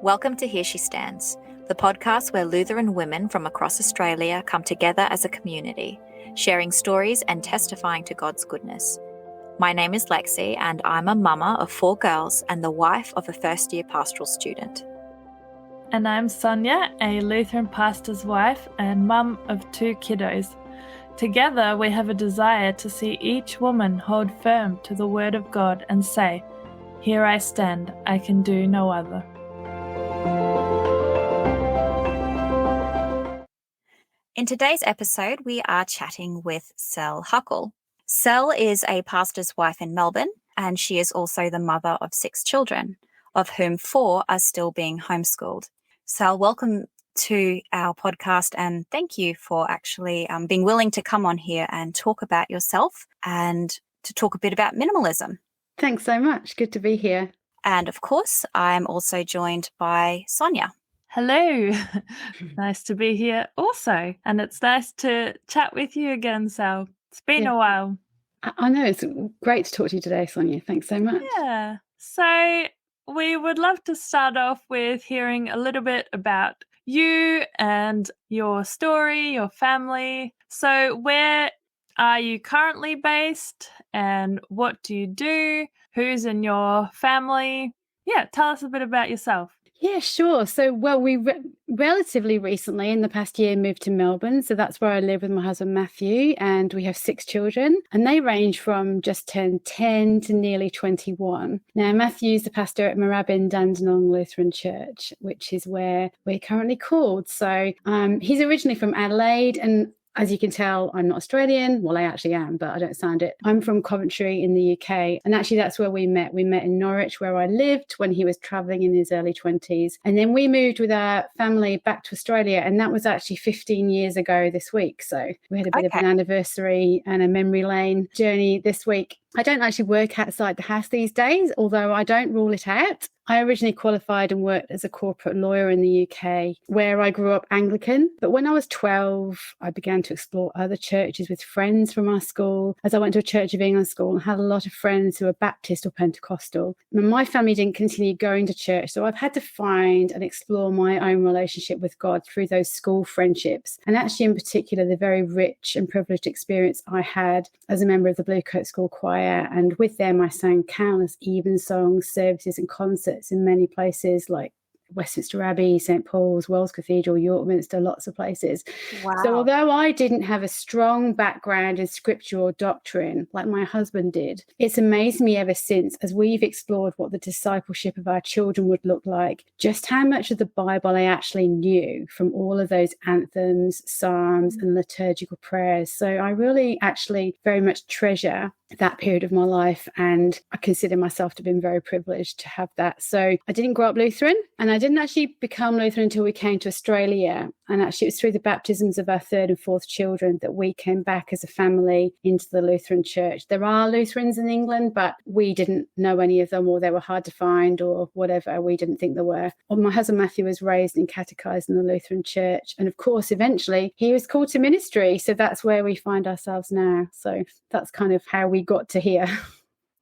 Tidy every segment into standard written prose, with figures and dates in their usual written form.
Welcome to Here She Stands, the podcast where Lutheran women from across Australia come together as a community, sharing stories and testifying to God's goodness. My name is Lexi, and I'm a mama of 4 girls and the wife of a first-year pastoral student. And I'm Sonia, a Lutheran pastor's wife and mum of 2 kiddos. Together, we have a desire to see each woman hold firm to the Word of God and say, "Here I stand, I can do no other." In today's episode, we are chatting with Sal Huckel. Sal is a pastor's wife in Melbourne, and she is also the mother of 6 children, of whom 4 are still being homeschooled. Sal, welcome to our podcast, and thank you for actually being willing to come on here and talk about yourself and to talk a bit about minimalism. Thanks so much. Good to be here. And of course, I'm also joined by Sonia. Hello. Nice to be here also. And it's nice to chat with you again, Sal. It's been a while. I know. It's great to talk to you today, Sonia. Thanks so much. Yeah. So we would love to start off with hearing a little bit about you and your story, your family. So where are you currently based and what do you do? Who's in your family? Yeah, tell us a bit about yourself. Yeah, sure. So, we relatively recently, in the past year, moved to Melbourne. So that's where I live with my husband, Matthew, and we have 6 children. And they range from just turned 10 to nearly 21. Now, Matthew's the pastor at Moorabbin Dandenong Lutheran Church, which is where we're currently called. So he's originally from Adelaide, and as you can tell, I'm not Australian. Well, I actually am, but I don't sound it. I'm from Coventry in the UK. And actually, that's where we met. We met in Norwich, where I lived when he was travelling in his early 20s. And then we moved with our family back to Australia. And that was actually 15 years ago this week. So we had a bit of an anniversary and a memory lane journey this week. I don't actually work outside the house these days, although I don't rule it out. I originally qualified and worked as a corporate lawyer in the UK, where I grew up Anglican. But when I was 12, I began to explore other churches with friends from our school, as I went to a Church of England school and had a lot of friends who were Baptist or Pentecostal. And my family didn't continue going to church, so I've had to find and explore my own relationship with God through those school friendships. And actually, in particular, the very rich and privileged experience I had as a member of the Blue Coat School Choir. And with them, I sang countless evensong services and concerts in many places like Westminster Abbey, St Paul's, Wells Cathedral, York Minster, lots of places. Wow. So although I didn't have a strong background in scripture or doctrine like my husband did, it's amazed me ever since, as we've explored what the discipleship of our children would look like, just how much of the Bible I actually knew from all of those anthems, psalms and liturgical prayers. So I really actually very much treasure that period of my life, and I consider myself to have been very privileged to have that. So I didn't grow up Lutheran, and I didn't actually become Lutheran until we came to Australia. And actually it was through the baptisms of our 3rd and 4th children that we came back as a family into the Lutheran Church. There are Lutherans in England, but we didn't know any of them, or they were hard to find or whatever. We didn't think there were. Well, my husband Matthew was raised and catechized in the Lutheran Church. And of course, eventually he was called to ministry. So that's where we find ourselves now. So that's kind of how we got to here.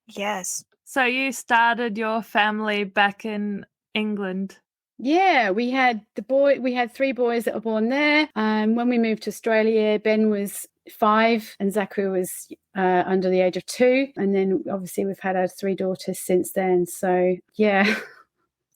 Yes. So you started your family back in England. Yeah, we had 3 boys that were born there. When we moved to Australia, Ben was 5 and Zachary was under the age of 2. And then obviously we've had our 3 daughters since then. So yeah.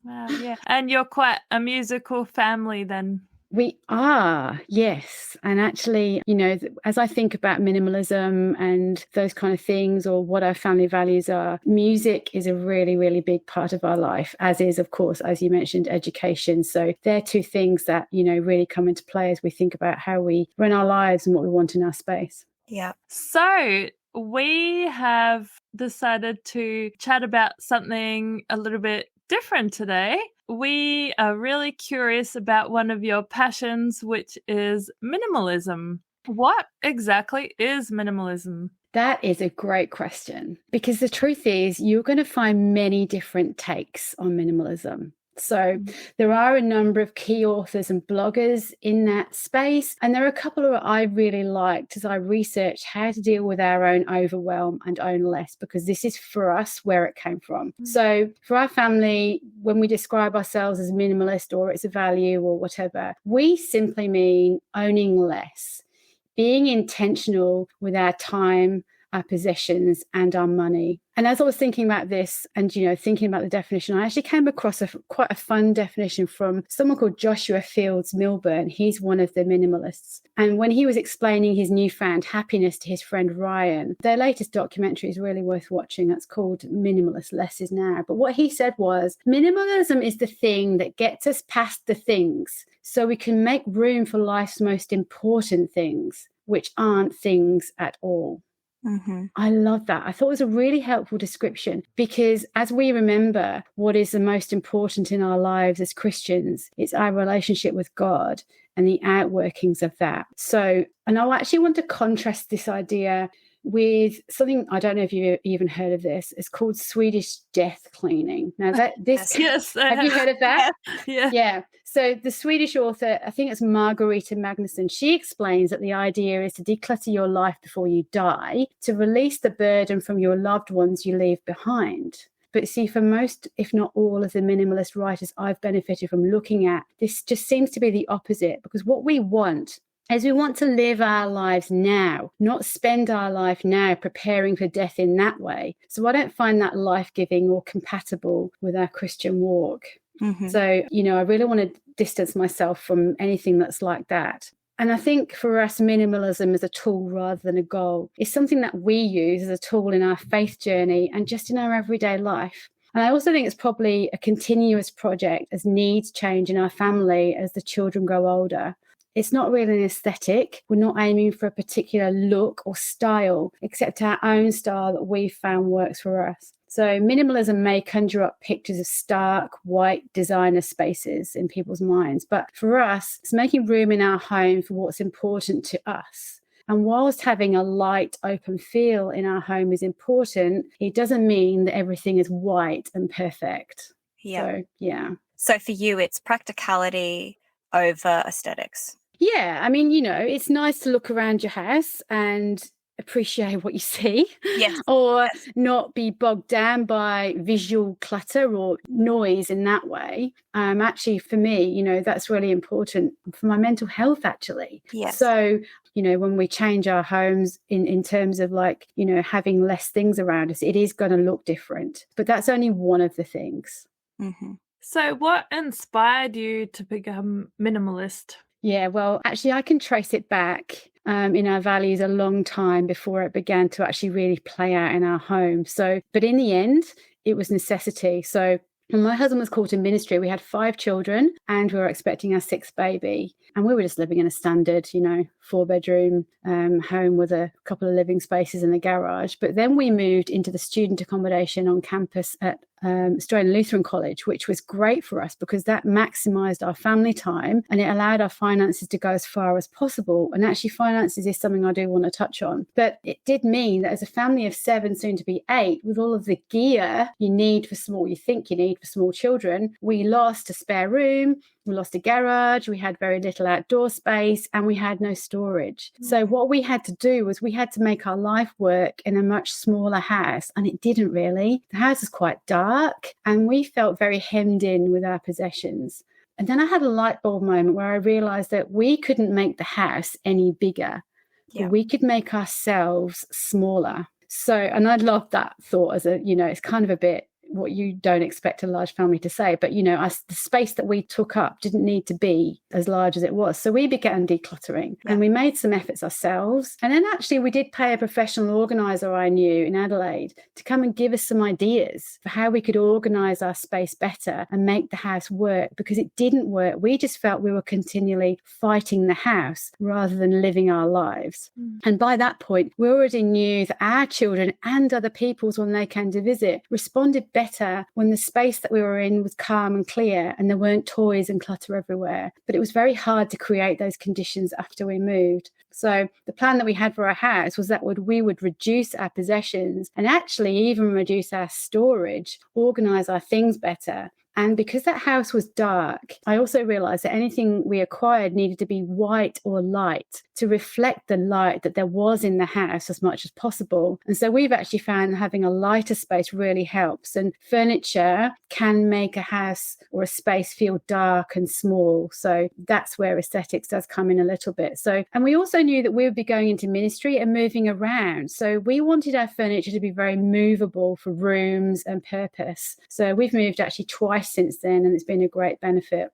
Wow, yeah. And you're quite a musical family then. We are, yes. And actually, you know, as I think about minimalism and those kind of things, or what our family values are, music is a really, really big part of our life, as is, of course, as you mentioned, education. So they're 2 things that, you know, really come into play as we think about how we run our lives and what we want in our space. Yeah. So we have decided to chat about something a little bit different today. We are really curious about one of your passions, which is minimalism. What exactly is minimalism? That is a great question, because the truth is you're going to find many different takes on minimalism. So there are a number of key authors and bloggers in that space. And there are a couple of I really liked as I researched how to deal with our own overwhelm and own less, because this is for us where it came from. So for our family, when we describe ourselves as minimalist or it's a value or whatever, we simply mean owning less, being intentional with our time, our possessions and our money. And as I was thinking about this and, thinking about the definition, I actually came across quite a fun definition from someone called Joshua Fields Milburn. He's one of the minimalists. And when he was explaining his newfound happiness to his friend Ryan, their latest documentary is really worth watching. That's called Minimalist, Less is Now. But what he said was, minimalism is the thing that gets us past the things so we can make room for life's most important things, which aren't things at all. Mm-hmm. I love that. I thought it was a really helpful description, because as we remember what is the most important in our lives as Christians, it's our relationship with God and the outworkings of that. So, and I actually want to contrast this idea with something, I don't know if you've even heard of this. It's called Swedish death cleaning. Now Yes. Have you heard of that? Yeah. So the Swedish author, I think it's Margareta Magnusson, she explains that the idea is to declutter your life before you die, to release the burden from your loved ones you leave behind. But see, for most, if not all, of the minimalist writers I've benefited from looking at, this just seems to be the opposite, because what we want is we want to live our lives now, not spend our life now preparing for death in that way. So I don't find that life-giving or compatible with our Christian walk. Mm-hmm. So, I really want to distance myself from anything that's like that. And I think for us, minimalism is a tool rather than a goal. It's something that we use as a tool in our faith journey and just in our everyday life. And I also think it's probably a continuous project as needs change in our family as the children grow older. It's not really an aesthetic. We're not aiming for a particular look or style, except our own style that we've found works for us. So minimalism may conjure up pictures of stark, white designer spaces in people's minds. But for us, it's making room in our home for what's important to us. And whilst having a light, open feel in our home is important, it doesn't mean that everything is white and perfect. Yeah. So, So for you, it's practicality over aesthetics. Yeah, I mean, it's nice to look around your house and appreciate what you see, or not be bogged down by visual clutter or noise in that way. Actually, for me, that's really important for my mental health, actually. Yes. So, when we change our homes in terms of having less things around us, it is going to look different. But that's only one of the things. Mm-hmm. So what inspired you to become minimalist? Yeah, well, actually, I can trace it back in our values a long time before it began to actually really play out in our home. But in the end, it was necessity. So when my husband was called to ministry, we had 5 children and we were expecting our 6th baby. And we were just living in a standard, 4-bedroom home with a couple of living spaces and a garage. But then we moved into the student accommodation on campus at Australian Lutheran College, which was great for us because that maximised our family time and it allowed our finances to go as far as possible. And actually, finances is something I do want to touch on. But it did mean that as a family of 7, soon to be 8, with all of the gear you need for small children, we lost a spare room. We lost a garage, we had very little outdoor space, and we had no storage. So what we had to do was we had to make our life work in a much smaller house, and it didn't really. The house was quite dark, and we felt very hemmed in with our possessions. And then I had a light bulb moment where I realised that we couldn't make the house any bigger. Yeah. We could make ourselves smaller. So, and I love that thought as it's kind of a bit what you don't expect a large family to say, but the space that we took up didn't need to be as large as it was. So we began decluttering and we made some efforts ourselves. And then actually we did pay a professional organizer I knew in Adelaide to come and give us some ideas for how we could organize our space better and make the house work, because it didn't work. We just felt we were continually fighting the house rather than living our lives. And by that point, we already knew that our children and other people's, when they came to visit, responded better when the space that we were in was calm and clear and there weren't toys and clutter everywhere. But it was very hard to create those conditions after we moved. So the plan that we had for our house was that we would reduce our possessions and actually even reduce our storage, organise our things better, And because that house was dark, I also realized that anything we acquired needed to be white or light to reflect the light that there was in the house as much as possible. And so we've actually found having a lighter space really helps. And furniture can make a house or a space feel dark and small. So that's where aesthetics does come in a little bit. So, and we also knew that we would be going into ministry and moving around. So we wanted our furniture to be very movable for rooms and purpose. So we've moved actually twice since then, and it's been a great benefit.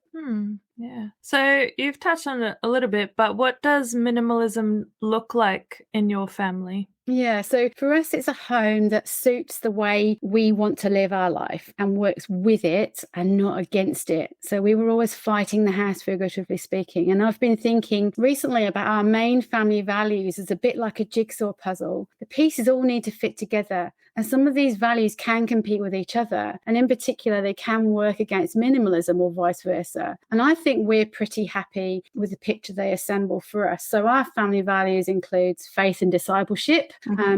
Yeah. So you've touched on it a little bit, but what does minimalism look like in your family? Yeah, so for us, it's a home that suits the way we want to live our life and works with it and not against it. So we were always fighting the house, figuratively speaking. And I've been thinking recently about our main family values as a bit like a jigsaw puzzle. The pieces all need to fit together. And some of these values can compete with each other. And in particular, they can work against minimalism or vice versa. And I think we're pretty happy with the picture they assemble for us. So our family values includes faith and discipleship.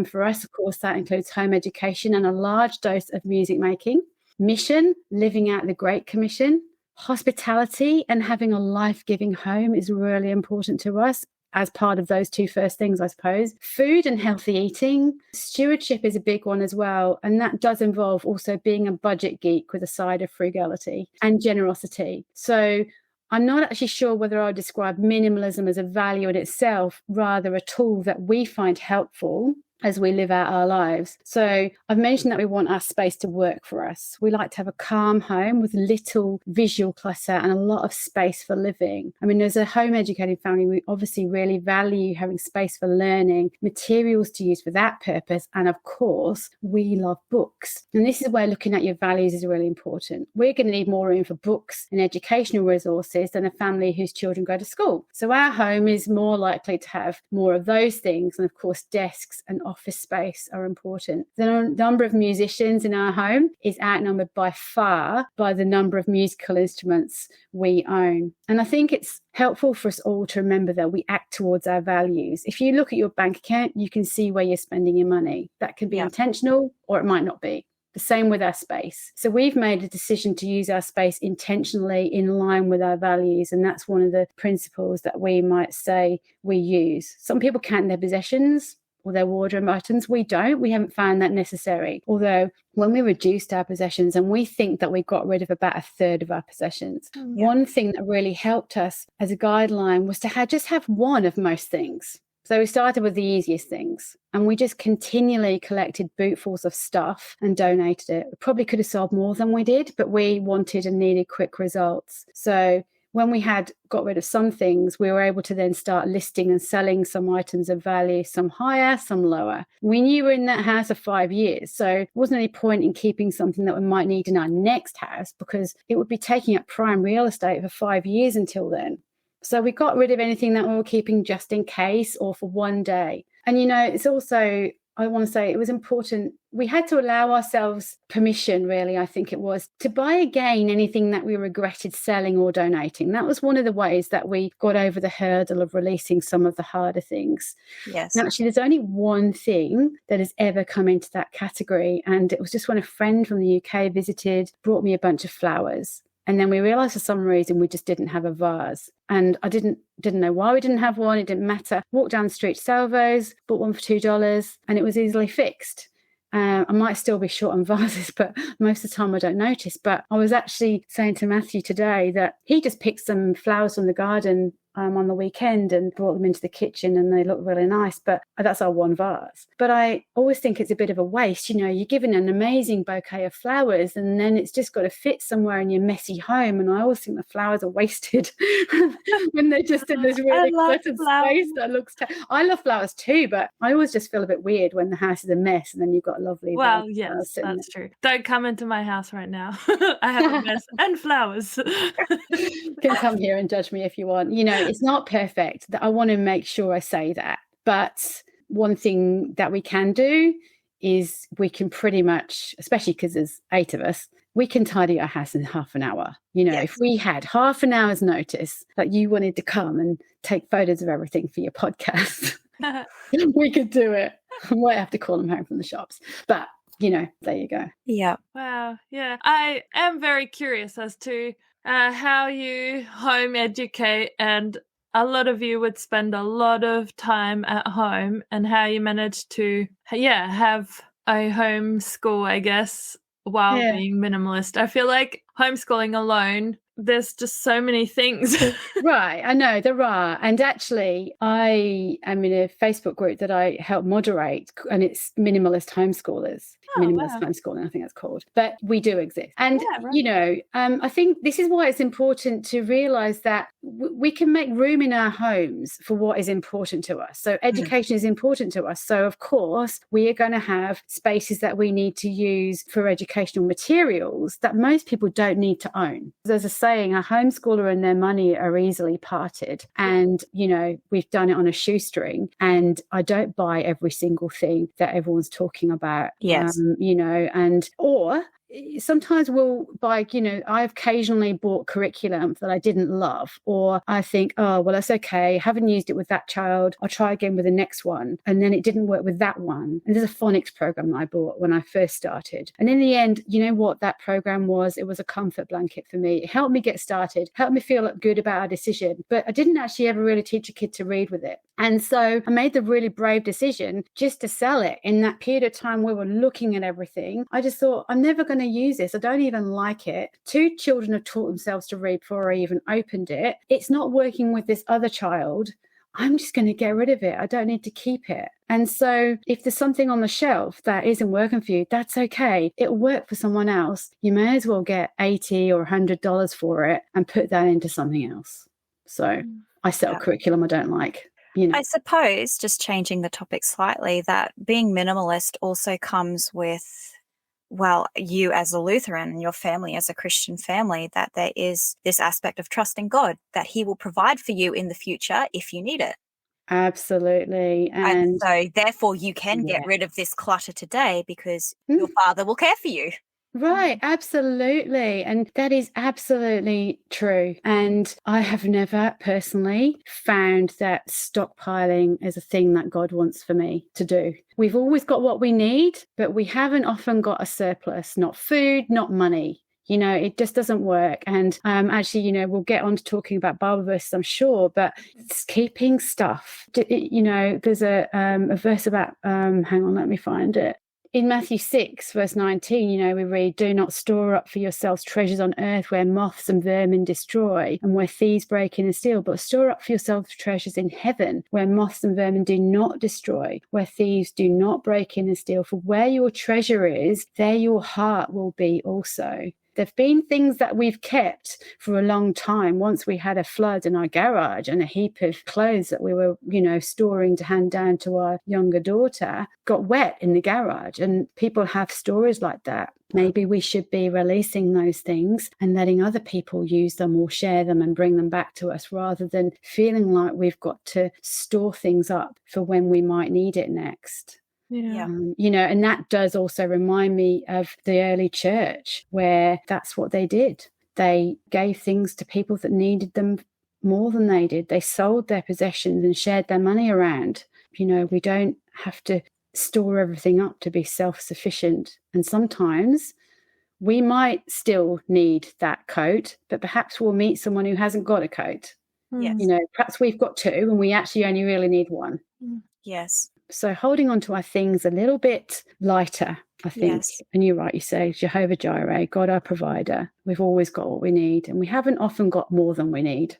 For us, of course, that includes home education and a large dose of music making. Mission, living out the Great Commission. Hospitality and having a life-giving home is really important to us, as part of those two first things, I suppose. Food and healthy eating. Stewardship is a big one as well. And that does involve also being a budget geek with a side of frugality and generosity. So I'm not actually sure whether I would describe minimalism as a value in itself, rather a tool that we find helpful as we live out our lives. So I've mentioned that we want our space to work for us. We like to have a calm home with little visual clutter and a lot of space for living. I mean, as a home educated family, we obviously really value having space for learning, materials to use for that purpose. And of course, we love books. And this is where looking at your values is really important. We're going to need more room for books and educational resources than a family whose children go to school. So our home is more likely to have more of those things. And of course, desks and office space are important. The number of musicians in our home is outnumbered by far by the number of musical instruments we own. And I think it's helpful for us all to remember that we act towards our values. If you look at your bank account, you can see where you're spending your money. That can be intentional or it might not be. The same with our space. So we've made a decision to use our space intentionally in line with our values. And that's one of the principles that we might say we use. Some people count their possessions or their wardrobe items. We don't. We haven't found that necessary. Although when we reduced our possessions, and we think that we got rid of about a third of our possessions, one thing that really helped us as a guideline was to just have one of most things. So we started with the easiest things and we just continually collected bootfuls of stuff and donated it. We probably could have sold more than we did, but we wanted and needed quick results. So when we had got rid of some things, we were able to then start listing and selling some items of value, some higher, some lower. We knew we were in that house for 5 years, so there wasn't any point in keeping something that we might need in our next house because it would be taking up prime real estate for 5 years until then. So we got rid of anything that we were keeping just in case or for one day. And, you know, it's also, I want to say it was important. We had to allow ourselves permission, really, I think it was, to buy again anything that we regretted selling or donating. That was one of the ways that we got over the hurdle of releasing some of the harder things. Yes. And actually, there's only one thing that has ever come into that category. And it was just when a friend from the UK visited, brought me a bunch of flowers. And then we realised for some reason we just didn't have a vase. And I didn't know why we didn't have one. It didn't matter. Walked down the street to Salvo's, bought one for $2, and it was easily fixed. I might still be short on vases, but most of the time I don't notice. But I was actually saying to Matthew today that he just picked some flowers from the garden on the weekend and brought them into the kitchen and they look really nice, but that's our one vase. But I always think it's a bit of a waste. You know, you're given an amazing bouquet of flowers and then it's just got to fit somewhere in your messy home, and I always think the flowers are wasted when they're just in this really cluttered space that looks I love flowers too, but I always just feel a bit weird when the house is a mess and then you've got a lovely yes, that's true. Don't come into my house right now. I have a mess and flowers. You can come here and judge me if you want. You know, it's not perfect. I want to make sure I say that. But one thing that we can do is we can pretty much, especially because there's 8 of us, we can tidy our house in half an hour. You know, if we had half an hour's notice that you wanted to come and take photos of everything for your podcast, we could do it. I might have to call them home from the shops. But there you go. Yeah. Wow. Yeah. I am very curious as to how you home educate, and a lot of you would spend a lot of time at home, and how you manage to, have a homeschool, I guess, while being minimalist. I feel like homeschooling alone, there's just so many things. Right, I know there are. And actually, I am in a Facebook group that I help moderate, and it's Minimalist Homeschoolers. Minimalist Homeschooling, I think that's called. But we do exist. And, I think this is why it's important to realize that we can make room in our homes for what is important to us. So education is important to us. So, of course, we are going to have spaces that we need to use for educational materials that most people don't need to own. There's a saying, a homeschooler and their money are easily parted. And, we've done it on a shoestring. And I don't buy every single thing that everyone's talking about. Yes. Or sometimes we'll buy, I occasionally bought curriculum that I didn't love, or I think, oh, well, that's okay. Haven't used it with that child. I'll try again with the next one. And then it didn't work with that one. And there's a phonics program that I bought when I first started. And in the end, you know what that program was? It was a comfort blanket for me. It helped me get started, helped me feel good about our decision. But I didn't actually ever really teach a kid to read with it. And so I made the really brave decision just to sell it. In that period of time we were looking at everything, I just thought, I'm never going to use this. I don't even like it. 2 children have taught themselves to read before I even opened it. It's not working with this other child. I'm just going to get rid of it. I don't need to keep it. And so if there's something on the shelf that isn't working for you, that's okay. It'll work for someone else. You may as well get $80 or $100 for it and put that into something else. So I sell curriculum I don't like. I suppose, just changing the topic slightly, that being minimalist also comes with, well, you as a Lutheran and your family as a Christian family, that there is this aspect of trusting God, that he will provide for you in the future if you need it. Absolutely. And so therefore you can get rid of this clutter today because your Father will care for you. Right, absolutely. And that is absolutely true. And I have never personally found that stockpiling is a thing that God wants for me to do. We've always got what we need, but we haven't often got a surplus, not food, not money. It just doesn't work. And actually, we'll get on to talking about Bible verses, I'm sure, but it's keeping stuff. There's a verse about, hang on, let me find it. In Matthew 6, verse 19, we read, do not store up for yourselves treasures on earth where moths and vermin destroy and where thieves break in and steal, but store up for yourselves treasures in heaven where moths and vermin do not destroy, where thieves do not break in and steal. For where your treasure is, there your heart will be also. There've been things that we've kept for a long time. Once we had a flood in our garage and a heap of clothes that we were, storing to hand down to our younger daughter got wet in the garage. And people have stories like that. Maybe we should be releasing those things and letting other people use them or share them and bring them back to us, rather than feeling like we've got to store things up for when we might need it next. Yeah. And that does also remind me of the early church, where that's what they did. They gave things to people that needed them more than they did. They sold their possessions and shared their money around. We don't have to store everything up to be self-sufficient. And sometimes we might still need that coat, but perhaps we'll meet someone who hasn't got a coat. Yes. Perhaps we've got 2 and we actually only really need 1. Yes. So holding on to our things a little bit lighter, I think. Yes. And you're right, you say Jehovah Jireh, God our provider. We've always got what we need, and we haven't often got more than we need.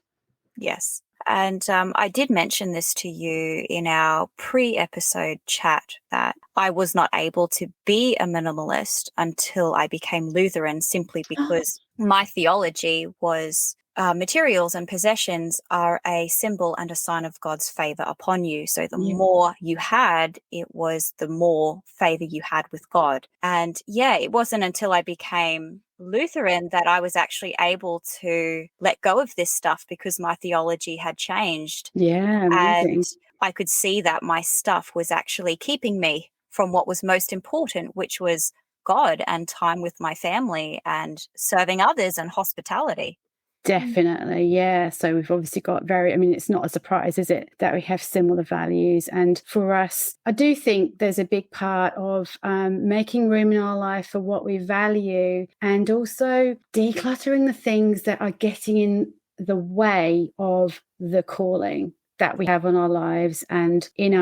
Yes. And I did mention this to you in our pre-episode chat, that I was not able to be a minimalist until I became Lutheran, simply because my theology was materials and possessions are a symbol and a sign of God's favor upon you. So the more you had, it was the more favor you had with God. And it wasn't until I became Lutheran that I was actually able to let go of this stuff, because my theology had changed. Yeah, amazing. And I could see that my stuff was actually keeping me from what was most important, which was God and time with my family and serving others and hospitality. Definitely, yeah. So we've obviously got it's not a surprise, is it, that we have similar values. And for us, I do think there's a big part of making room in our life for what we value, and also decluttering the things that are getting in the way of the calling that we have on our lives and in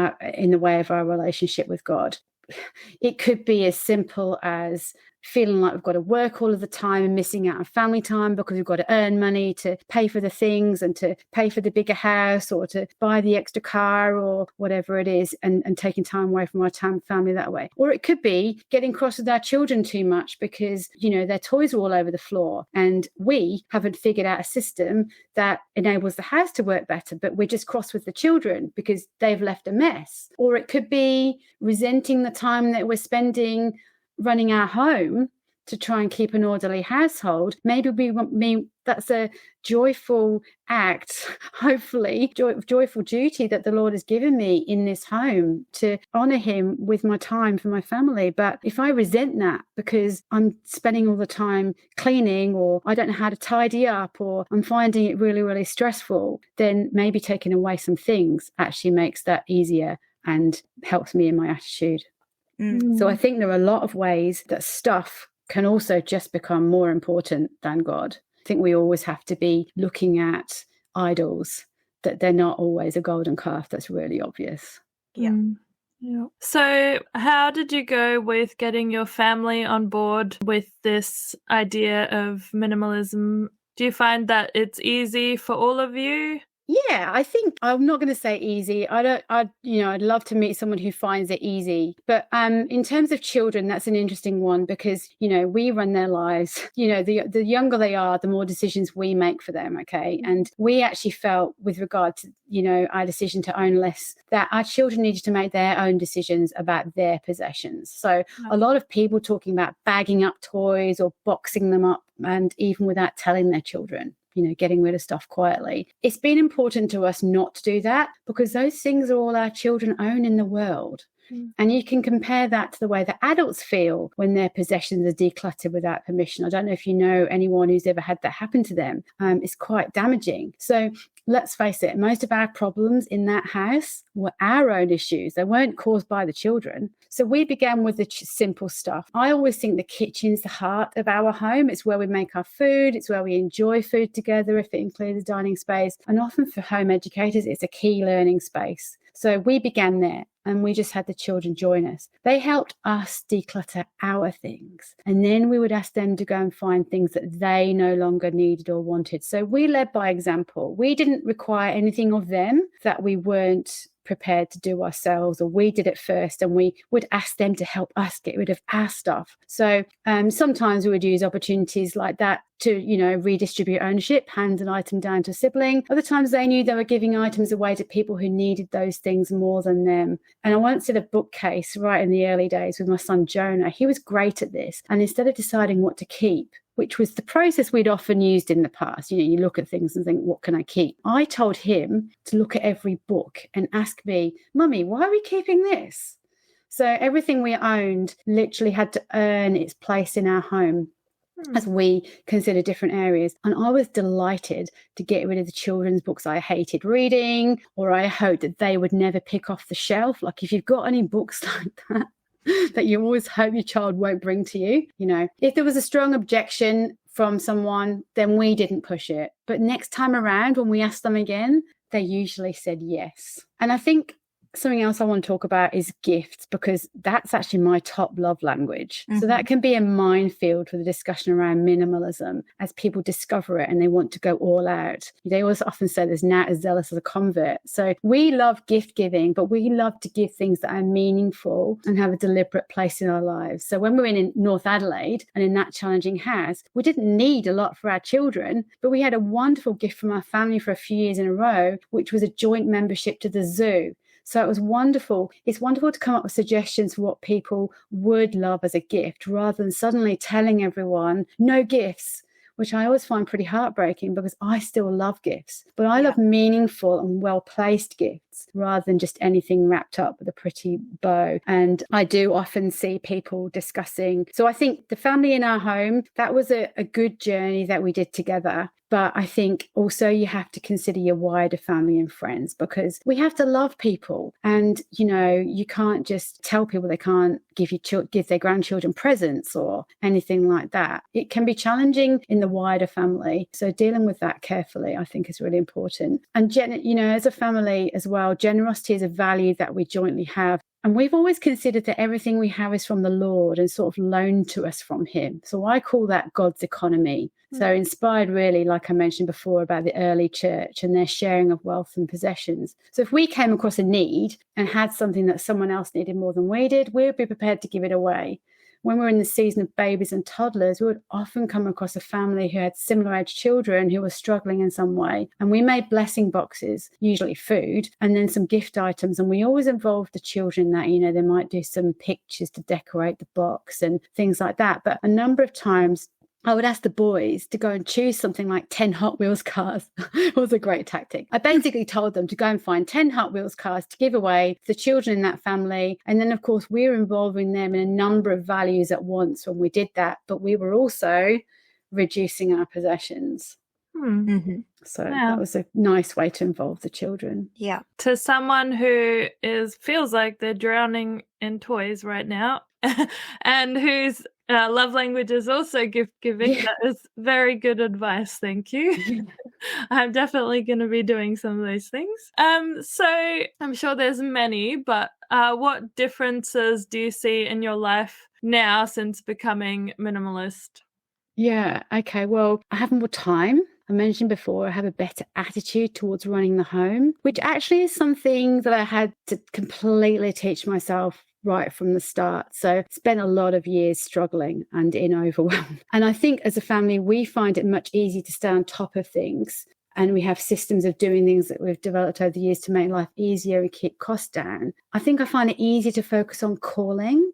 the way of our relationship with God. It could be as simple as feeling like we've got to work all of the time and missing out on family time because we've got to earn money to pay for the things and to pay for the bigger house or to buy the extra car or whatever it is, and taking time away from our family that way. Or it could be getting cross with our children too much because, their toys are all over the floor and we haven't figured out a system that enables the house to work better, but we're just cross with the children because they've left a mess. Or it could be resenting the time that we're spending running our home to try and keep an orderly household. Maybe that's a joyful act, hopefully, joyful duty that the Lord has given me in this home to honor him with my time for my family. But if I resent that because I'm spending all the time cleaning, or I don't know how to tidy up, or I'm finding it really, really stressful, then maybe taking away some things actually makes that easier and helps me in my attitude. So I think there are a lot of ways that stuff can also just become more important than God. I think we always have to be looking at idols, that they're not always a golden calf that's really obvious. Yeah. Yeah. So how did you go with getting your family on board with this idea of minimalism? Do you find that it's easy for all of you? Yeah, I think I'm not going to say easy. I'd love to meet someone who finds it easy. But in terms of children, that's an interesting one because, we run their lives. The younger they are, the more decisions we make for them. Okay. And we actually felt with regard to, our decision to own less, that our children needed to make their own decisions about their possessions. So a lot of people talking about bagging up toys or boxing them up, and even without telling their children, getting rid of stuff quietly. It's been important to us not to do that because those things are all our children own in the world. And you can compare that to the way that adults feel when their possessions are decluttered without permission. I don't know if you know anyone who's ever had that happen to them. It's quite damaging. So let's face it, most of our problems in that house were our own issues. They weren't caused by the children. So we began with the simple stuff. I always think the kitchen's the heart of our home. It's where we make our food. It's where we enjoy food together, if it includes a dining space. And often for home educators, it's a key learning space. So we began there. And we just had the children join us. They helped us declutter our things. And then we would ask them to go and find things that they no longer needed or wanted. So we led by example. We didn't require anything of them that we weren't prepared to do ourselves, or we did it first, and we would ask them to help us get rid of our stuff. So sometimes we would use opportunities like that to, redistribute ownership, hand an item down to a sibling. Other times they knew they were giving items away to people who needed those things more than them. And I once did a bookcase right in the early days with my son Jonah. He was great at this. And instead of deciding what to keep, which was the process we'd often used in the past. You look at things and think, what can I keep? I told him to look at every book and ask me, Mummy, why are we keeping this? So everything we owned literally had to earn its place in our home as we consider different areas. And I was delighted to get rid of the children's books I hated reading, or I hoped that they would never pick off the shelf. Like if you've got any books like that you always hope your child won't bring to you. If there was a strong objection from someone, then we didn't push it. But next time around, when we asked them again, they usually said yes. And I think something else I want to talk about is gifts, because that's actually my top love language. So that can be a minefield for the discussion around minimalism as people discover it and they want to go all out. They always often say there's not as zealous as a convert. So we love gift giving, but we love to give things that are meaningful and have a deliberate place in our lives. So when we were in North Adelaide and in that challenging house, we didn't need a lot for our children, but we had a wonderful gift from our family for a few years in a row, which was a joint membership to the zoo. So it was wonderful. It's wonderful to come up with suggestions for what people would love as a gift, rather than suddenly telling everyone no gifts, which I always find pretty heartbreaking because I still love gifts, but I love meaningful and well-placed gifts. hearts rather than just anything wrapped up with a pretty bow. And I do often see people discussing. So I think the family in our home, that was a good journey that we did together. But I think also you have to consider your wider family and friends, because we have to love people. And, you know, you can't just tell people they can't give their grandchildren presents or anything like that. It can be challenging in the wider family. So dealing with that carefully, I think, is really important. And, you know, as a family as well, generosity is a value that we jointly have. And we've always considered that everything we have is from the Lord and sort of loaned to us from him. So I call that God's economy. So inspired really, like I mentioned before, about the early church and their sharing of wealth and possessions. So if we came across a need and had something that someone else needed more than we did, we would be prepared to give it away. When we're in the season of babies and toddlers, we would often come across a family who had similar aged children who were struggling in some way. And we made blessing boxes, usually food, and then some gift items. And we always involved the children that, you know, they might do some pictures to decorate the box and things like that. But a number of times I would ask the boys to go and choose something like 10 Hot Wheels cars. It was a great tactic. I basically told them to go and find 10 Hot Wheels cars to give away to the children in that family. And then, of course, we were involving them in a number of values at once when we did that. But we were also reducing our possessions. Mm-hmm. So that was a nice way to involve the children. Yeah. To someone who feels like they're drowning in toys right now and whose love language is also gift giving. Yeah. That is very good advice. Thank you. Yeah. I'm definitely going to be doing some of those things. So I'm sure there's many, but what differences do you see in your life now since becoming minimalist? Yeah. Okay. Well, I have more time. I mentioned before, I have a better attitude towards running the home, which actually is something that I had to completely teach myself right from the start. So spent a lot of years struggling and in overwhelm. And I think as a family, we find it much easier to stay on top of things. And we have systems of doing things that we've developed over the years to make life easier and keep costs down. I think I find it easier to focus on calling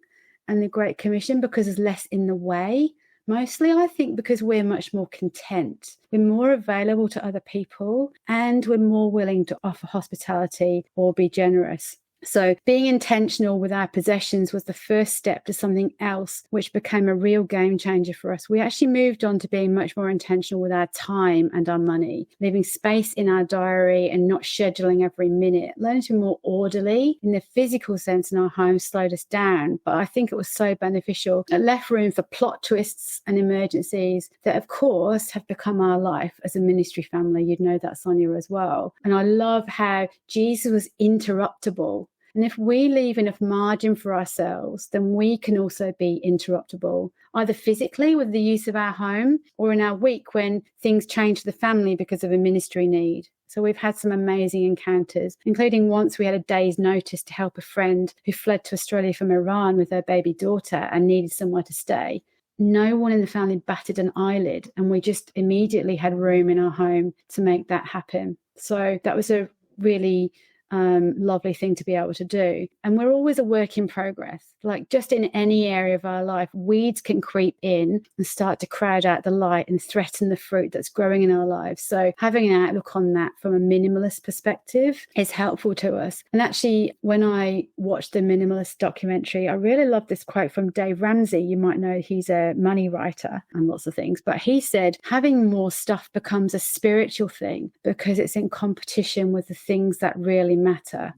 and the Great Commission because there's less in the way. Mostly, I think, because we're much more content. We're more available to other people and we're more willing to offer hospitality or be generous. So being intentional with our possessions was the first step to something else, which became a real game changer for us. We actually moved on to being much more intentional with our time and our money, leaving space in our diary and not scheduling every minute. Learning to be more orderly in the physical sense in our home slowed us down, but I think it was so beneficial. It left room for plot twists and emergencies that, of course, have become our life as a ministry family. You'd know that, Sonia, as well. And I love how Jesus was interruptible. And if we leave enough margin for ourselves, then we can also be interruptible, either physically with the use of our home or in our week when things change for the family because of a ministry need. So we've had some amazing encounters, including once we had a day's notice to help a friend who fled to Australia from Iran with her baby daughter and needed somewhere to stay. No one in the family batted an eyelid, and we just immediately had room in our home to make that happen. So that was a really lovely thing to be able to do. And we're always a work in progress. Like just in any area of our life, weeds can creep in and start to crowd out the light and threaten the fruit that's growing in our lives. So having an outlook on that from a minimalist perspective is helpful to us. And actually, when I watched the Minimalist documentary, I really loved this quote from Dave Ramsey. You might know he's a money writer and lots of things, but he said, having more stuff becomes a spiritual thing because it's in competition with the things that really matter.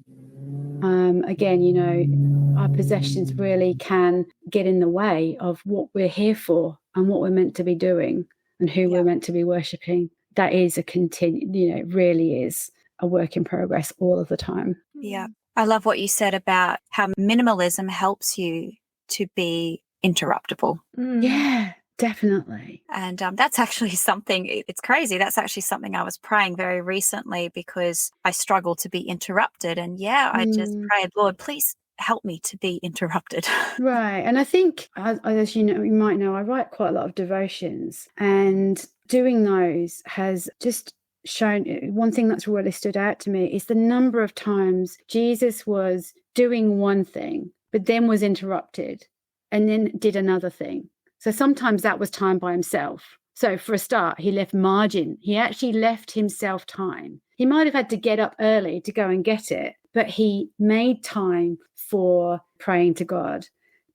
Again, you know, our possessions really can get in the way of what we're here for and what we're meant to be doing and who we're meant to be worshipping. That is really is a work in progress all of the time. Yeah. I love what you said about how minimalism helps you to be interruptible. Yeah. Definitely. And that's actually something, it's crazy. That's actually something I was praying very recently because I struggle to be interrupted. And I just prayed, Lord, please help me to be interrupted. Right. And I think, as you know, you might know, I write quite a lot of devotions, and doing those has just shown one thing that's really stood out to me is the number of times Jesus was doing one thing, but then was interrupted and then did another thing. So sometimes that was time by himself. So for a start, he left margin. He actually left himself time He might have had to get up early to go and get it, but he made time for praying to God.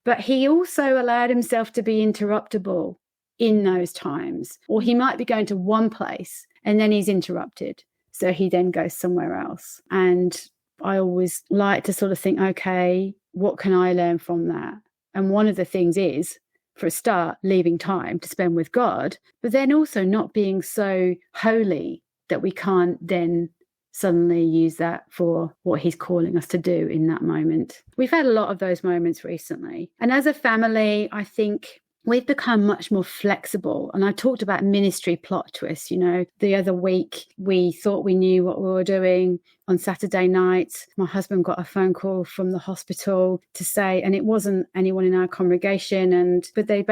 But he also allowed himself to be interruptible in those times. Or he might be going to one place and then he's interrupted. So he then goes somewhere else. And I always like to sort of think, okay, what can I learn from that? And one of the things is, for a start, leaving time to spend with God, but then also not being so holy that we can't then suddenly use that for what he's calling us to do in that moment. We've had a lot of those moments recently. And as a family, I think we've become much more flexible. And I talked about ministry plot twists. You know, the other week we thought we knew what we were doing. On Saturday night, my husband got a phone call from the hospital to say, and it wasn't anyone in our congregation, but they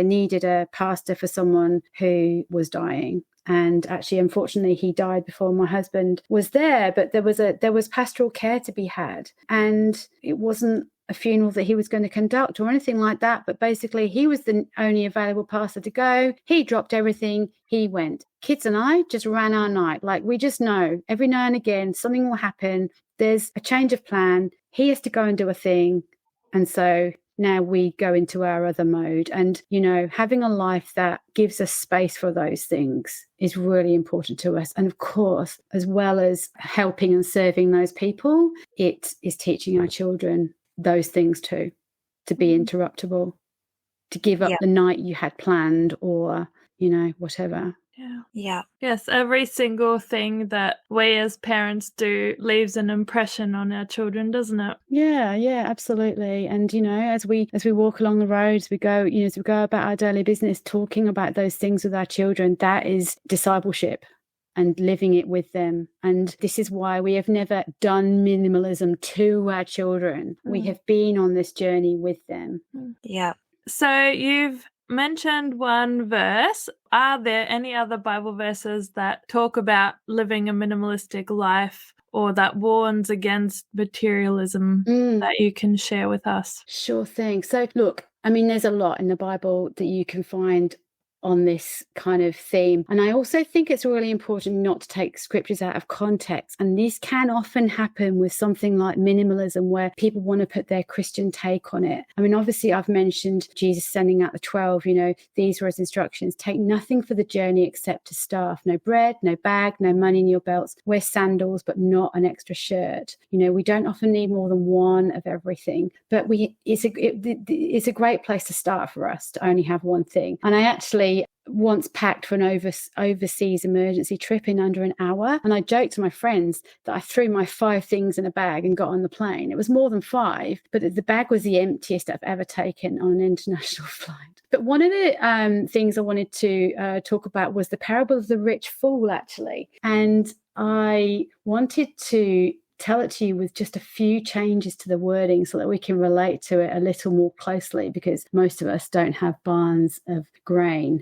needed a pastor for someone who was dying. And actually, unfortunately, he died before my husband was there, but there was pastoral care to be had. And it wasn't a funeral that he was going to conduct or anything like that. But basically, he was the only available pastor to go. He dropped everything. He went. Kids and I just ran our night. Like, we just know every now and again, something will happen. There's a change of plan. He has to go and do a thing. And so now we go into our other mode. And, you know, having a life that gives us space for those things is really important to us. And of course, as well as helping and serving those people, it is teaching our children those things too, to be interruptible, to give up the night you had planned or, you know, whatever. Yeah. Yes, every single thing that we as parents do leaves an impression on our children, doesn't it? Yeah, absolutely. And, you know, as we walk along the roads, we go about our daily business, talking about those things with our children, that is discipleship and living it with them. And this is why we have never done minimalism to our children. We have been on this journey with them. Yeah. So you've mentioned one verse. Are there any other Bible verses that talk about living a minimalistic life or that warns against materialism that you can share with us? Sure thing. So look, I mean, there's a lot in the Bible that you can find on this kind of theme. And I also think it's really important not to take scriptures out of context. And this can often happen with something like minimalism, where people want to put their Christian take on it. I mean, obviously, I've mentioned Jesus sending out the 12, you know, these were his instructions: take nothing for the journey except a staff, no bread, no bag, no money in your belts, wear sandals, but not an extra shirt. You know, we don't often need more than one of everything, but it's a great place to start for us to only have one thing. And I actually once packed for an overseas emergency trip in under an hour, and I joked to my friends that I threw my 5 things in a bag and got on the plane. It was more than 5, but the bag was the emptiest I've ever taken on an international flight. But one of the things I wanted to talk about was the parable of the rich fool, actually. And I wanted to tell it to you with just a few changes to the wording so that we can relate to it a little more closely, because most of us don't have barns of grain.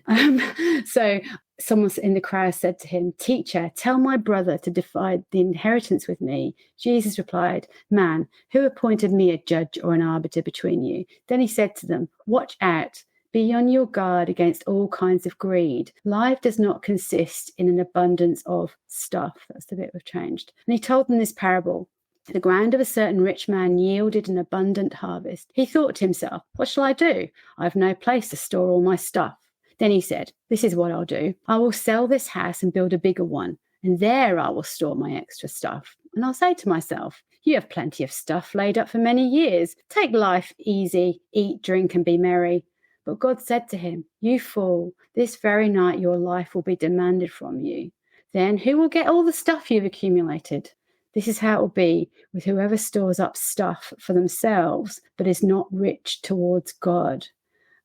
So someone in the crowd said to him, "Teacher, tell my brother to divide the inheritance with me." Jesus replied, "Man, who appointed me a judge or an arbiter between you?" Then he said to them, "Watch out. Be on your guard against all kinds of greed. Life does not consist in an abundance of stuff." That's the bit we've changed. And he told them this parable. The ground of a certain rich man yielded an abundant harvest. He thought to himself, "What shall I do? I have no place to store all my stuff." Then he said, "This is what I'll do. I will sell this house and build a bigger one, and there I will store my extra stuff. And I'll say to myself, you have plenty of stuff laid up for many years. Take life easy, eat, drink, and be merry." But God said to him, "You fool, this very night your life will be demanded from you. Then who will get all the stuff you've accumulated?" This is how it will be with whoever stores up stuff for themselves, but is not rich towards God.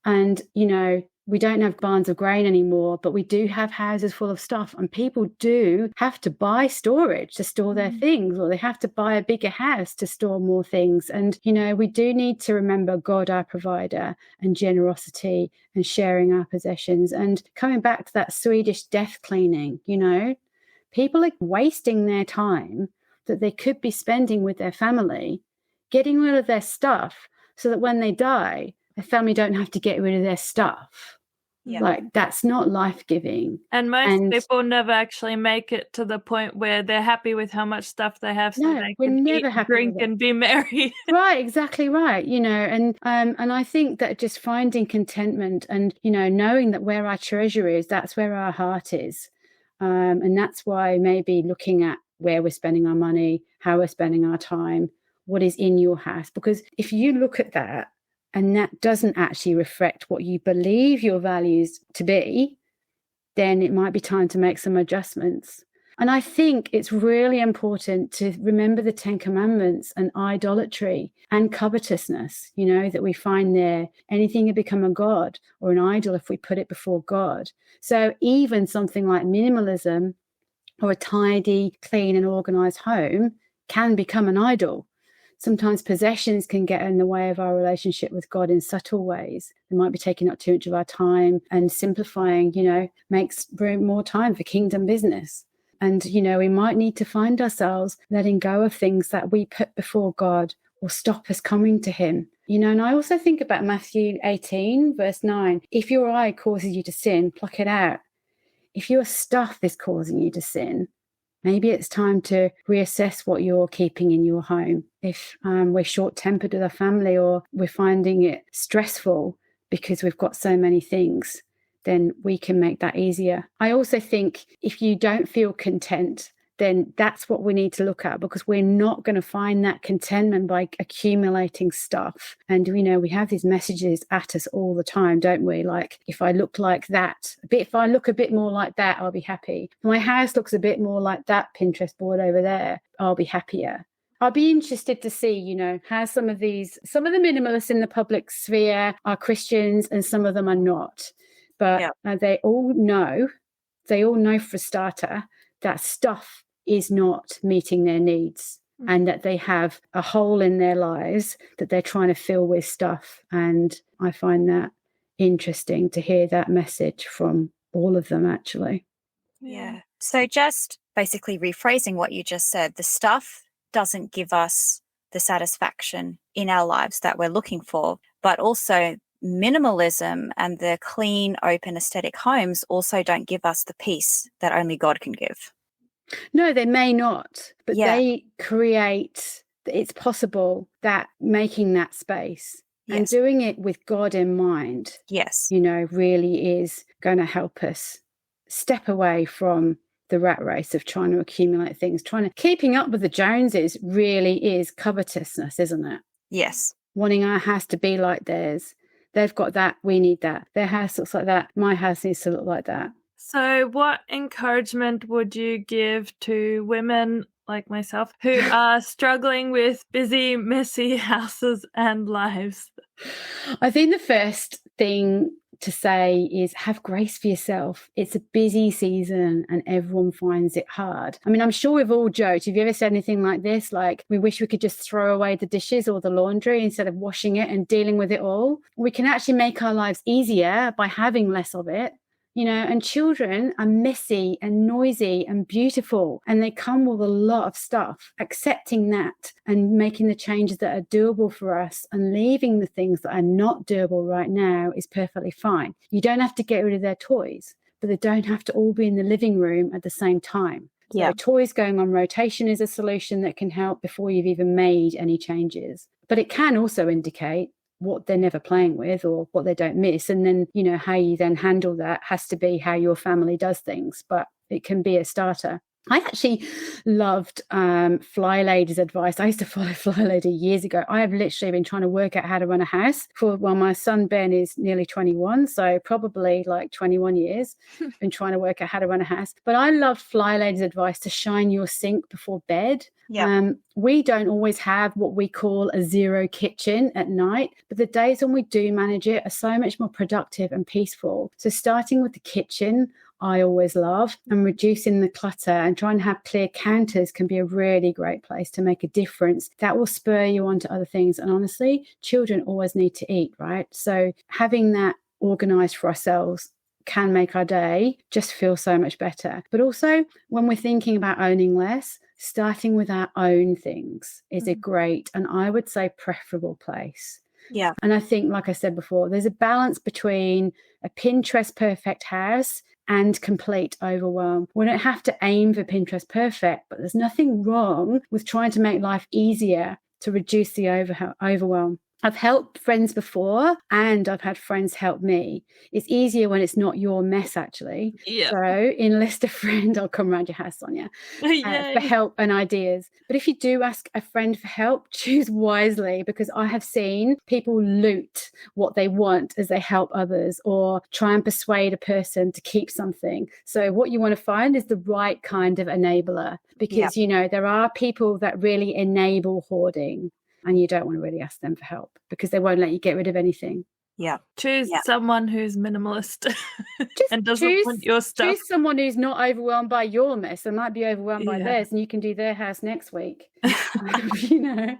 And, you know, we don't have barns of grain anymore, but we do have houses full of stuff. And people do have to buy storage to store their things, or they have to buy a bigger house to store more things. And, you know, we do need to remember God, our provider, and generosity and sharing our possessions. And coming back to that Swedish death cleaning, you know, people are wasting their time that they could be spending with their family, getting rid of their stuff so that when they die, their family don't have to get rid of their stuff. Yeah. Like, that's not life-giving. And most people never actually make it to the point where they're happy with how much stuff they have, so they we're can never eat, happy drink, with it. and be merry. Right, exactly right. And I think that just finding contentment and, knowing that where our treasure is, that's where our heart is. And that's why maybe looking at where we're spending our money, how we're spending our time, what is in your house. Because if you look at that and that doesn't actually reflect what you believe your values to be, then it might be time to make some adjustments. And I think it's really important to remember the 10 Commandments and idolatry and covetousness, that we find there. Anything can become a god or an idol if we put it before God. So even something like minimalism or a tidy, clean and organized home can become an idol. Sometimes possessions can get in the way of our relationship with God in subtle ways. They might be taking up too much of our time, and simplifying, makes more time for kingdom business. And, we might need to find ourselves letting go of things that we put before God or stop us coming to him. And I also think about Matthew 18, verse 9. If your eye causes you to sin, pluck it out. If your stuff is causing you to sin, maybe it's time to reassess what you're keeping in your home. If we're short-tempered with our family, or we're finding it stressful because we've got so many things, then we can make that easier. I also think if you don't feel content, then that's what we need to look at, because we're not going to find that contentment by accumulating stuff. And, we have these messages at us all the time, don't we? Like, if I look like that, if I look a bit more like that, I'll be happy. If my house looks a bit more like that Pinterest board over there, I'll be happier. I'll be interested to see, how some of the minimalists in the public sphere are Christians and some of them are not. But they all know for a starter that stuff is not meeting their needs, and that they have a hole in their lives that they're trying to fill with stuff. And I find that interesting to hear that message from all of them, actually. Yeah. So just basically rephrasing what you just said, the stuff doesn't give us the satisfaction in our lives that we're looking for, but also minimalism and the clean, open, aesthetic homes also don't give us the peace that only God can give. No, they may not, but they create, it's possible that making that space and doing it with God in mind, really is going to help us step away from the rat race of trying to accumulate things. Keeping up with the Joneses really is covetousness, isn't it? Yes. Wanting our house to be like theirs. They've got that, we need that. Their house looks like that, my house needs to look like that. So what encouragement would you give to women like myself who are struggling with busy, messy houses and lives? I think the first thing to say is have grace for yourself. It's a busy season and everyone finds it hard. I mean, I'm sure we've all joked. Have you ever said anything like this? Like, we wish we could just throw away the dishes or the laundry instead of washing it and dealing with it all. We can actually make our lives easier by having less of it. And children are messy and noisy and beautiful, and they come with a lot of stuff. Accepting that and making the changes that are doable for us and leaving the things that are not doable right now is perfectly fine. You don't have to get rid of their toys, but they don't have to all be in the living room at the same time. So toys going on rotation is a solution that can help before you've even made any changes. But it can also indicate what they're never playing with or what they don't miss. And then, how you then handle that has to be how your family does things, but it can be a starter. I actually loved Fly Lady's advice. I used to follow Fly Lady years ago. I have literally been trying to work out how to run a house my son Ben is nearly 21, so probably like 21 years. Been trying to work out how to run a house. But I loved Fly Lady's advice to shine your sink before bed. Yeah. We don't always have what we call a zero kitchen at night, but the days when we do manage it are so much more productive and peaceful. So starting with the kitchen, I always love, and reducing the clutter and trying to have clear counters can be a really great place to make a difference. That will spur you on to other things. And honestly, children always need to eat, right? So having that organized for ourselves can make our day just feel so much better. But also, when we're thinking about owning less, starting with our own things is a great, and I would say preferable place. Yeah. And I think, like I said before, there's a balance between a Pinterest perfect house and complete overwhelm. We don't have to aim for Pinterest perfect, but there's nothing wrong with trying to make life easier to reduce the overwhelm. I've helped friends before and I've had friends help me. It's easier when it's not your mess, actually. Yeah. So enlist a friend. I'll come around your house, Sonia, for help and ideas. But if you do ask a friend for help, choose wisely, because I have seen people loot what they want as they help others or try and persuade a person to keep something. So what you want to find is the right kind of enabler, because, you know, there are people that really enable hoarding. And you don't want to really ask them for help because they won't let you get rid of anything. Yeah. Choose someone who's minimalist and doesn't want your stuff. Choose someone who's not overwhelmed by your mess. They might be overwhelmed by theirs, and you can do their house next week. You know.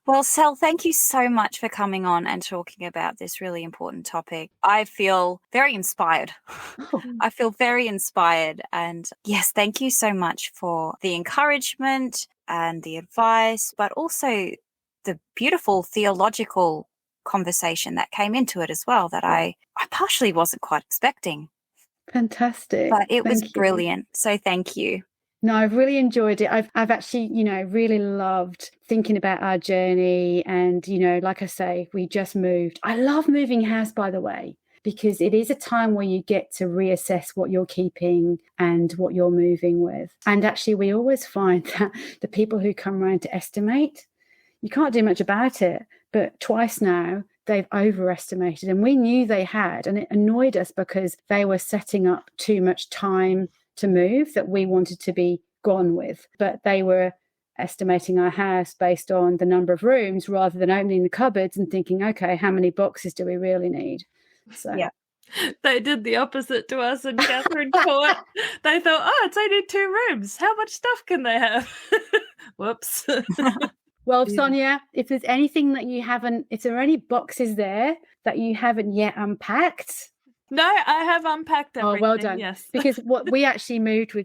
Well, Sal, thank you so much for coming on and talking about this really important topic. I feel very inspired. I feel very inspired. And yes, thank you so much for the encouragement and the advice, but also the beautiful theological conversation that came into it as well that I partially wasn't quite expecting. Fantastic. But it was brilliant. So thank you. No, I've really enjoyed it. I've actually, you know, really loved thinking about our journey. And, you know, like I say, we just moved. I love moving house, by the way, because it is a time where you get to reassess what you're keeping and what you're moving with. And actually, we always find that the people who come around to estimate, you can't do much about it. But twice now, they've overestimated. And we knew they had. And it annoyed us because they were setting up too much time to move that we wanted to be gone with. But they were estimating our house based on the number of rooms rather than opening the cupboards and thinking, okay, how many boxes do we really need? So they did the opposite to us in Catherine Court. They thought, oh, it's only 2 rooms. How much stuff can they have? Whoops. Well, Sonia, if there's anything that you haven't, if there are any boxes there that you haven't yet unpacked. No, I have unpacked everything. Oh, well done. Yes. Because what we actually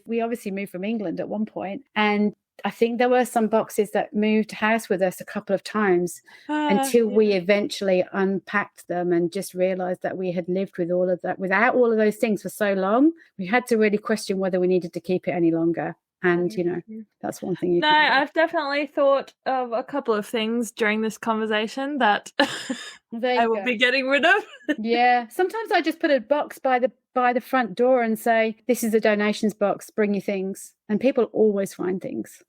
we obviously moved from England at one point, and I think there were some boxes that moved house with us a couple of times until we eventually unpacked them and just realized that we had lived with all of that, without all of those things for so long. We had to really question whether we needed to keep it any longer. And, you know, that's one thing. I've definitely thought of a couple of things during this conversation that I will be getting rid of. Yeah. Sometimes I just put a box by the front door and say, this is a donations box, bring your things. And people always find things.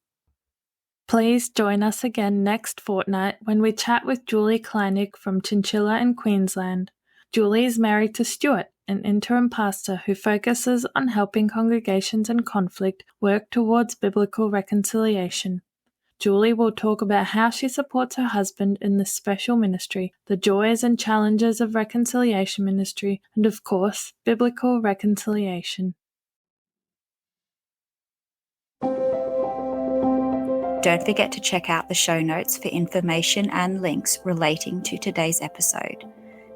Please join us again next fortnight when we chat with Julie Kleinig from Chinchilla in Queensland. Julie is married to Stuart, an interim pastor who focuses on helping congregations in conflict work towards biblical reconciliation. Julie will talk about how she supports her husband in this special ministry, the joys and challenges of reconciliation ministry, and of course, biblical reconciliation. Don't forget to check out the show notes for information and links relating to today's episode.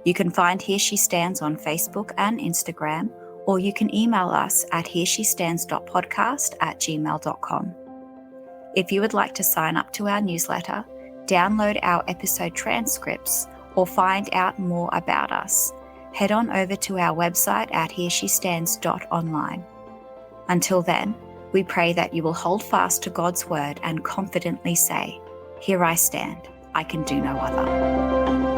You can find Here She Stands on Facebook and Instagram, or you can email us at hereshestands.podcast@gmail.com. If you would like to sign up to our newsletter, download our episode transcripts, or find out more about us, head on over to our website at hereshestands.online. Until then, we pray that you will hold fast to God's word and confidently say, "Here I stand, I can do no other."